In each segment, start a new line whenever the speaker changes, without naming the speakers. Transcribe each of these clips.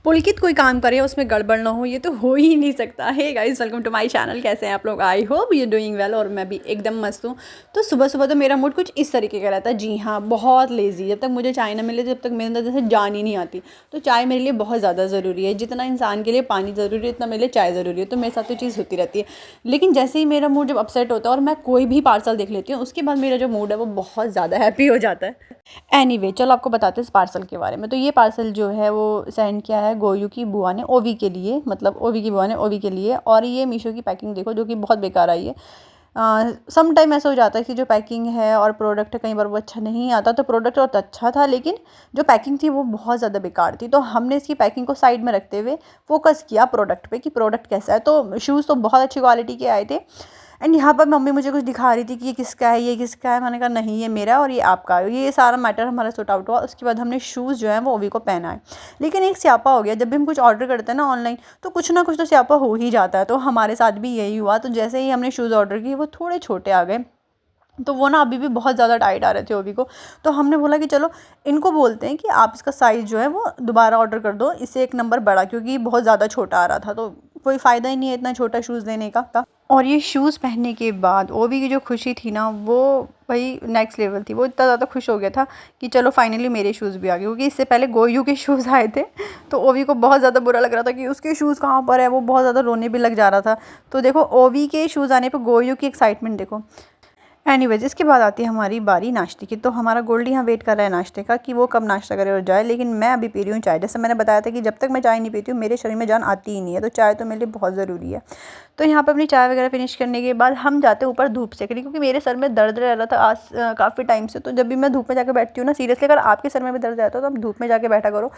पुलकित कोई काम करे उसमें गड़बड़ ना हो, ये तो हो ही नहीं सकता। Hey guys, welcome to my channel. कैसे हैं आप लोग? I hope you doing well. और मैं भी एकदम मस्त हूँ। तो सुबह सुबह तो मेरा मूड कुछ इस तरीके का रहता है। जी हाँ, बहुत लेज़ी। जब तक मुझे चाय ना मिले, जब तक मेरे अंदर जैसे जान ही नहीं आती। तो चाय मेरे लिए बहुत ज़्यादा ज़रूरी है। जितना इंसान के लिए पानी ज़रूरी है, उतना मेरे लिए चाय ज़रूरी है। तो मेरे साथ तो चीज़ होती रहती है। लेकिन जैसे ही मेरा मूड जब अपसेट होता है और मैं कोई भी पार्सल देख लेती हूँ, उसके बाद मेरा जो मूड है वो बहुत ज़्यादा हैप्पी हो जाता है। एनीवे, चलो आपको बताते हैं इस पार्सल के बारे में। तो ये पार्सल जो है वो सेंड किया है गोयू की बुआ ने ओवी के लिए, मतलब ओवी की बुआ ने ओवी के लिए। और ये मीशो की पैकिंग देखो, जो कि बहुत बेकार आई है। सम टाइम ऐसा हो जाता है कि जो पैकिंग है और प्रोडक्ट कई बार वो अच्छा नहीं आता। तो प्रोडक्ट बहुत अच्छा था, लेकिन जो पैकिंग थी वो बहुत ज़्यादा बेकार थी। तो हमने इसकी पैकिंग को साइड में रखते हुए फोकस किया प्रोडक्ट पे कि प्रोडक्ट कैसा है। तो शूज़ तो बहुत अच्छी क्वालिटी के आए थे। एंड यहाँ पर मम्मी मुझे कुछ दिखा रही थी कि ये किसका है, ये किसका है। मैंने कहा नहीं, ये मेरा और ये आपका है। ये सारा मैटर हमारा सॉर्ट आउट हुआ। उसके बाद हमने शूज़ जो है वो ओवी को पहना है। लेकिन एक स्यापा हो गया, जब भी हम कुछ ऑर्डर करते हैं ना ऑनलाइन, तो कुछ ना कुछ तो स्यापा हो ही जाता है। तो हमारे साथ भी यही हुआ। तो जैसे ही हमने शूज़ ऑर्डर किए, वो थोड़े छोटे आ गए। तो वो ना अभी भी बहुत ज़्यादा टाइट आ रहे थे ओवी को। तो हमने बोला कि चलो इनको बोलते हैं कि आप इसका साइज़ जो है वो दोबारा ऑर्डर कर दो, इससे एक नंबर बड़ा, क्योंकि बहुत ज़्यादा छोटा आ रहा था। तो कोई फ़ायदा ही नहीं है इतना छोटा शूज़ लेने का। और ये शूज़ पहनने के बाद ओवी की जो खुशी थी ना, वो भाई नेक्स्ट लेवल थी। वो इतना ज़्यादा खुश हो गया था कि चलो फाइनली मेरे शूज़ भी आ गए, क्योंकि इससे पहले गोयू के शूज़ आए थे। तो ओवी को बहुत ज़्यादा बुरा लग रहा था कि उसके शूज़ कहाँ पर है। वो बहुत ज़्यादा रोने भी लग जा रहा था। तो देखो, ओवी के शूज़ आने पर गोयू की एक्साइटमेंट देखो। एनीवेज, इसके बाद आती है हमारी बारी नाश्ते की। तो हमारा गोल्डी यहाँ वेट कर रहा है नाश्ते का कि वो कब नाश्ता करे और जाए। लेकिन मैं अभी पी रही हूँ चाय। जैसे मैंने बताया था कि जब तक मैं चाय नहीं पीती हूँ मेरे शरीर में जान आती ही नहीं है। तो चाय तो मेरे लिए बहुत ज़रूरी है। तो यहाँ पर अपनी चाय वगैरह फिनिश करने के बाद हम जाते हैं ऊपर धूप सेकने, क्योंकि मेरे सर में दर्द रह रहा था आज काफ़ी टाइम से। तो जब भी मैं धूप में जाकर बैठती हूँ ना, सीरियसली अगर आपके सर में भी दर्द रहता है तो आप धूप में जाके बैठा करो।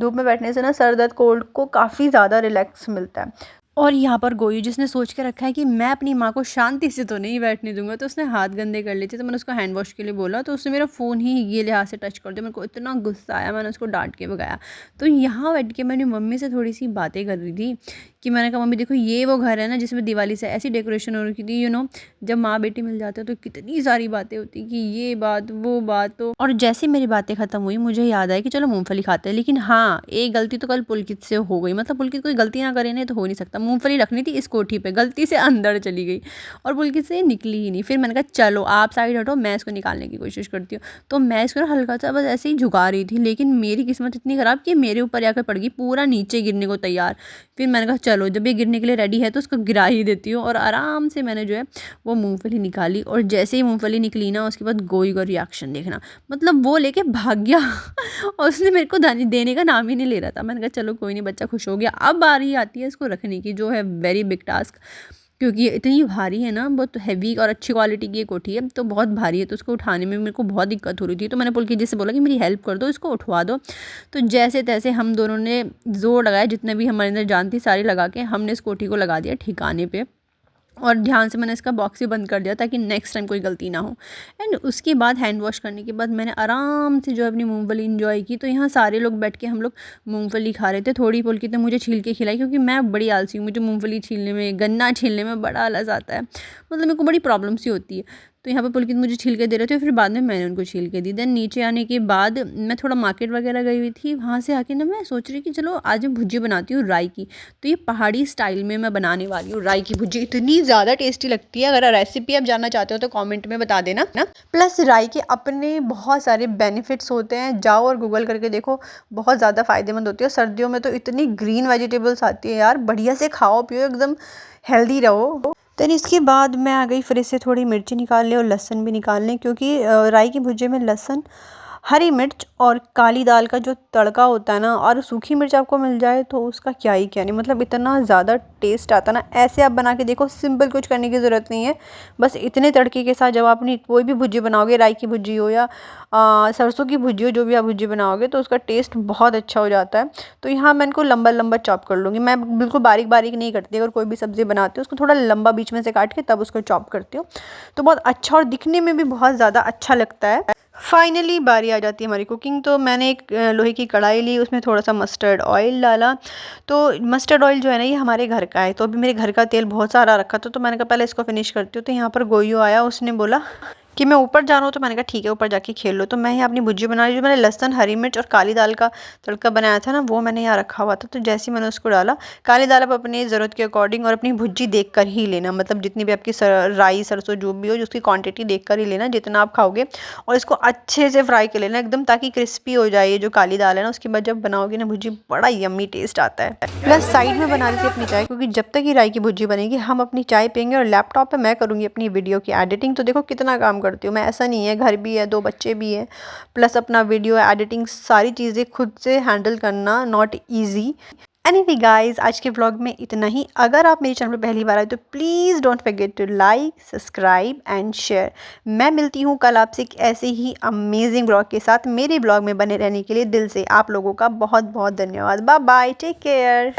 धूप में बैठने से ना सर दर्द कोल्ड को काफ़ी ज़्यादा रिलैक्स मिलता है। और यहाँ पर गोयू जिसने सोच के रखा है कि मैं अपनी माँ को शांति से तो नहीं बैठने दूंगा, तो उसने हाथ गंदे कर लिए थे। तो मैंने उसको हैंड वॉश के लिए बोला, तो उसने मेरा फ़ोन ही ये लिहाज से टच कर दिया। मेरे को इतना गुस्सा आया, मैंने उसको डांट के भगाया। तो यहाँ बैठ के मैंने मम्मी से थोड़ी सी बातें कर रही थी कि मैंने कहा मम्मी देखो, ये वो घर है ना जिसमें दिवाली से ऐसी डेकोरेशन हो रखी थी। जब माँ बेटी मिल जाते हैं तो कितनी सारी बातें होती कि ये बात वो बात। तो और जैसे मेरी बातें ख़त्म हुई, मुझे याद आया कि चलो मूंगफली खाते हैं। लेकिन हाँ, एक गलती तो कल पुलकित से हो गई। मतलब पुलकित कोई गलती ना करे नहीं तो हो नहीं सकता। मूंगफली रखनी थी इस कोठी पे, गलती से अंदर चली गई और पुलकित से निकली ही नहीं। फिर मैंने कहा चलो आप साइड हटो, मैं इसको निकालने की कोशिश करती हूँ। तो मैं इसको ना हल्का सा बस ऐसे ही झुका रही थी, लेकिन मेरी किस्मत इतनी ख़राब कि मेरे ऊपर आकर पड़ गई, पूरा नीचे गिरने को तैयार। फिर मैंने कहा चलो जब ये गिरने के लिए रेडी है तो उसको गिरा ही देती हूँ। और आराम से मैंने जो है वो मूंगफली निकाली। और जैसे ही मूंगफली निकली ना, उसके बाद गोई का रिएक्शन देखना, मतलब वो लेके भाग गया और उसने मेरे को देने का नाम ही नहीं ले रहा था। मैंने कहा चलो कोई नहीं, बच्चा खुश हो गया। अब बारी आती है इसको रखने की, जो है वेरी बिग टास्क, क्योंकि ये इतनी भारी है ना, बहुत हैवी और अच्छी क्वालिटी की ये कोठी है, तो बहुत भारी है। तो उसको उठाने में मेरे को बहुत दिक्कत हो रही थी। तो मैंने पुलकित जी से बोला कि मेरी हेल्प कर दो, इसको उठवा दो। तो जैसे तैसे हम दोनों ने जोर लगाया, जितने भी हमारे अंदर जान थी सारी लगा के हमने इस कोठी को लगा दिया ठिकाने पे। और ध्यान से मैंने इसका बॉक्स भी बंद कर दिया ताकि नेक्स्ट टाइम कोई गलती ना हो। एंड उसके बाद हैंड वॉश करने के बाद मैंने आराम से जो अपनी मूंगफली इंजॉय की। तो यहाँ सारे लोग बैठ के हम लोग मूंगफली खा रहे थे। थोड़ी पुलकित ने मुझे छील के खिलाई, क्योंकि मैं बड़ी आलसी हूँ। मुझे मूंगफली छीलने में, गन्ना छीलने में बड़ा आलस आता है। मतलब मेरे को बड़ी प्रॉब्लम सी होती है। तो यहाँ पर पुलकित मुझे छील के दे रहे थे, फिर बाद में मैंने उनको छील के दी। देन नीचे आने के बाद मैं थोड़ा मार्केट वगैरह गई हुई थी। वहाँ से आके ना मैं सोच रही कि चलो आज मैं भुजी बनाती हूँ राई की। तो ये पहाड़ी स्टाइल में मैं बनाने वाली हूँ राई की भुजी। इतनी ज़्यादा टेस्टी लगती है। अगर रेसिपी आप जानना चाहते हो तो कमेंट में बता देना ना। प्लस राई के अपने बहुत सारे बेनिफिट्स होते हैं, जाओ और गूगल करके देखो, बहुत ज़्यादा फ़ायदेमंद होती है। सर्दियों में तो इतनी ग्रीन वेजिटेबल्स आती है यार, बढ़िया से खाओ पियो, एकदम हेल्दी रहो। देन इसके बाद मैं आ गई फ्रिज से थोड़ी मिर्ची निकालने और लहसुन भी निकालने, क्योंकि राई की भुजे में लहसुन, हरी मिर्च और काली दाल का जो तड़का होता है ना, और सूखी मिर्च आपको मिल जाए तो उसका क्या ही क्या नहीं, मतलब इतना ज़्यादा टेस्ट आता ना। ऐसे आप बना के देखो, सिंपल कुछ करने की ज़रूरत नहीं है। बस इतने तड़के के साथ जब आप अपनी कोई भी भुजी बनाओगे, राई की भुजी हो या सरसों की भुजी हो, जो भी आप भुजी बनाओगे, तो उसका टेस्ट बहुत अच्छा हो जाता है। तो यहाँ मैं इनको लंबा लंबा चॉप कर लूँगी। मैं बिल्कुल बारीक बारीक नहीं करती। अगर कोई भी सब्ज़ी बनाती हूँ उसको थोड़ा लंबा बीच में से काट के तब उसको चॉप करती हूँ, तो बहुत अच्छा और दिखने में भी बहुत ज़्यादा अच्छा लगता है। फाइनली बारी आ जाती है हमारी कुकिंग। तो मैंने एक लोहे की कढ़ाई ली, उसमें थोड़ा सा मस्टर्ड ऑयल डाला। तो मस्टर्ड ऑयल जो है ना, ये हमारे घर का है। तो अभी मेरे घर का तेल बहुत सारा रखा था, तो मैंने कहा पहले इसको फिनिश करती हूँ। तो यहाँ पर गोयू आया, उसने बोला कि मैं ऊपर जाना हो, तो मैंने कहा ठीक है ऊपर जाके खेल लो। तो मैं यहाँ अपनी भुर्जी बना रही, जो मैंने लहसुन, हरी मिर्च और काली दाल का तड़का बनाया था ना, वो मैंने यहाँ रखा हुआ था। तो जैसे ही मैंने उसको डाला, काली दाल आप अपनी ज़रूरत के अकॉर्डिंग और अपनी भुर्जी देख कर ही लेना, मतलब जितनी भी आपकी राई सरसों जो भी हो, उसकी क्वांटिटी देख कर ही लेना जितना आप खाओगे। और इसको अच्छे से फ्राई कर लेना एकदम, ताकि क्रिस्पी हो जाए ये जो काली दाल है ना। उसके बाद जब बनाओगे ना भुर्जी, बड़ा यम्मी टेस्ट आता है। प्लस साइड में बना ली थी अपनी चाय, क्योंकि जब तक ये राई की भुर्जी बनेगी हम अपनी चाय पियेंगे और लैपटॉप पे मैं करूँगी अपनी वीडियो की एडिटिंग। तो देखो कितना काम करती हूँ मैं, ऐसा नहीं है, घर भी है, 2 बच्चे भी हैं, प्लस अपना वीडियो एडिटिंग, सारी चीज़ें खुद से हैंडल करना नॉट ईजी। एनीवे गाइस, आज के व्लॉग में इतना ही। अगर आप मेरे चैनल पर पहली बार आए तो please don't forget to like, subscribe and share. मैं मिलती हूँ कल आपसे एक ऐसे ही अमेजिंग व्लॉग के साथ। मेरे व्लॉग में बने रहने के लिए दिल से आप लोगों का बहुत बहुत धन्यवाद। Bye bye, take care.